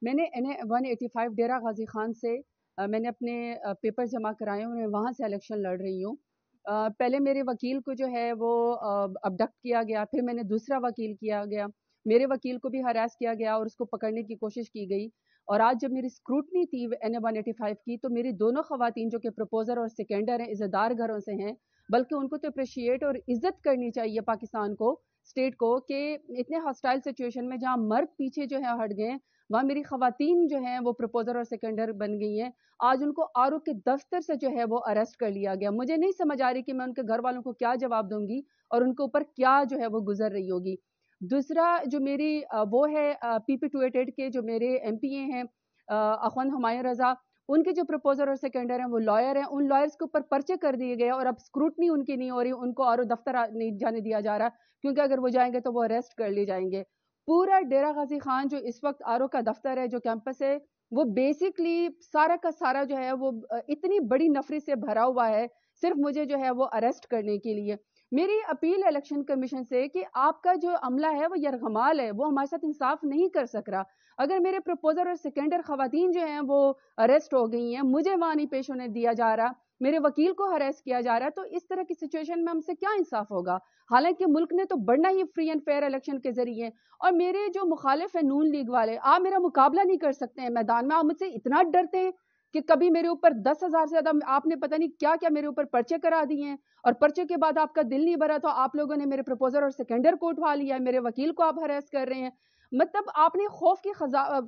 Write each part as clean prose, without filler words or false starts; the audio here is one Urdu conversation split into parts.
میں نے NA-185 ڈیرہ غازی خان سے میں نے اپنے پیپر جمع کرائے ہیں، میں وہاں سے الیکشن لڑ رہی ہوں۔ پہلے میرے وکیل کو جو ہے وہ ابڈکٹ کیا گیا، پھر میں نے دوسرا وکیل کیا گیا، میرے وکیل کو بھی ہراس کیا گیا اور اس کو پکڑنے کی کوشش کی گئی۔ اور آج جب میری سکروٹنی تھی NA-185 کی، تو میری دونوں خواتین جو کہ پروپوزر اور سیکنڈر ہیں، عزتدار گھروں سے ہیں، بلکہ ان کو تو اپریشیٹ اور عزت کرنی چاہیے پاکستان کو، اسٹیٹ کو، کہ اتنے ہاسٹائل سچویشن میں جہاں مرد پیچھے جو ہے ہٹ گئے، وہاں میری خواتین جو ہیں وہ پروپوزر اور سیکنڈر بن گئی ہیں۔ آج ان کو آرو کے دفتر سے جو ہے وہ اریسٹ کر لیا گیا۔ مجھے نہیں سمجھ آ رہی کہ میں ان کے گھر والوں کو کیا جواب دوں گی اور ان کے اوپر کیا جو ہے وہ گزر رہی ہوگی۔ دوسرا جو میری وہ ہے PP-288 کے جو میرے MPA ہیں اخوند ہمایوں رضا، ان کے جو پروپوزر اور سیکنڈر ہیں وہ لائر ہیں، ان لائرز کے اوپر پرچے کر دیے گئے اور اب اسکروٹنی ان کی نہیں ہو رہی، ان کو آرو دفتر نہیں جانے دیا جا رہا، کیونکہ اگر وہ جائیں گے تو وہ اریسٹ کر لیے جائیں گے۔ پورا ڈیرہ غازی خان جو اس وقت آرو کا دفتر ہے، جو کیمپس ہے، وہ بیسکلی سارا کا سارا جو ہے وہ اتنی بڑی نفری سے بھرا ہوا ہے، صرف مجھے جو ہے وہ اریسٹ کرنے کے لیے۔ میری اپیل الیکشن کمیشن سے کہ آپ کا جو عملہ ہے وہ یرغمال ہے، وہ ہمارے ساتھ انصاف نہیں کر سک رہا۔ اگر میرے پروپوزر اور سیکنڈر خواتین جو ہیں وہ اریسٹ ہو گئی ہیں، مجھے وہاں نہیں پیش ہونے دیا جا رہا، میرے وکیل کو ہراس کیا جا رہا ہے، تو اس طرح کی سچویشن میں ہم سے کیا انصاف ہوگا؟ حالانکہ ملک نے تو بڑھنا ہی فری اینڈ فیئر الیکشن کے ذریعے، اور میرے جو مخالف ہیں نون لیگ والے، آپ میرا مقابلہ نہیں کر سکتے ہیں میدان میں، آپ مجھ سے اتنا ڈرتے ہیں کہ کبھی میرے اوپر 10,000 سے زیادہ آپ نے پتہ نہیں کیا کیا میرے اوپر پرچے کرا دیے ہیں، اور پرچے کے بعد آپ کا دل نہیں بھرا تو آپ لوگوں نے میرے پروپوزر اور سیکنڈر کو اٹھوا لیا ہے، میرے وکیل کو آپ ہراس کر رہے ہیں۔ مطلب آپ نے خوف کی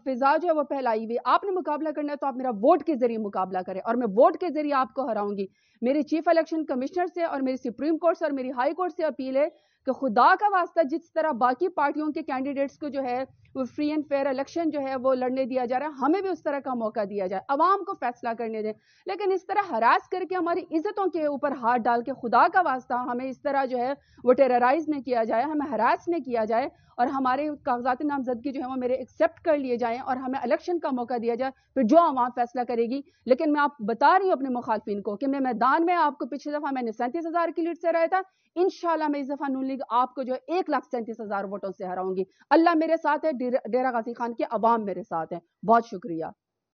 فضا جو ہے وہ پھیلائی ہوئی، آپ نے مقابلہ کرنا ہے تو آپ میرا ووٹ کے ذریعے مقابلہ کریں، اور میں ووٹ کے ذریعے آپ کو ہراؤں گی۔ میری چیف الیکشن کمشنر سے اور میری سپریم کورٹ سے اور میری ہائی کورٹ سے اپیل ہے کہ خدا کا واسطہ جس طرح باقی پارٹیوں کے کینڈیڈیٹس کو جو ہے وہ فری اینڈ فیئر الیکشن جو ہے وہ لڑنے دیا جا رہا ہے، ہمیں بھی اس طرح کا موقع دیا جائے، عوام کو فیصلہ کرنے دیں، لیکن اس طرح ہراس کر کے ہماری عزتوں کے اوپر ہاتھ ڈال کے خدا کا واسطہ ہمیں اس طرح جو ہے وہ ٹیررائز نہ کیا جائے، ہمیں ہراس نہ کیا جائے، اور ہمارے کاغذات نامزدگی جو ہے وہ میرے ایکسیپٹ کر لیے جائیں اور ہمیں الیکشن کا موقع دیا جائے، پھر جو عوام فیصلہ کرے گی۔ لیکن میں آپ بتا رہی ہوں اپنے مخالفین کو کہ میں میدان میں آپ کو پچھلی دفعہ میں نے 37,000 کی لیڈ سے رہا تھا، انشاءاللہ میں اس دفعہ نون لیگ آپ کو جو ہے 1,37,000 ووٹوں سے ہراؤں گی۔ اللہ میرے ساتھ ہے، ڈیرہ غازی خان کے عوام میرے ساتھ ہیں۔ بہت شکریہ۔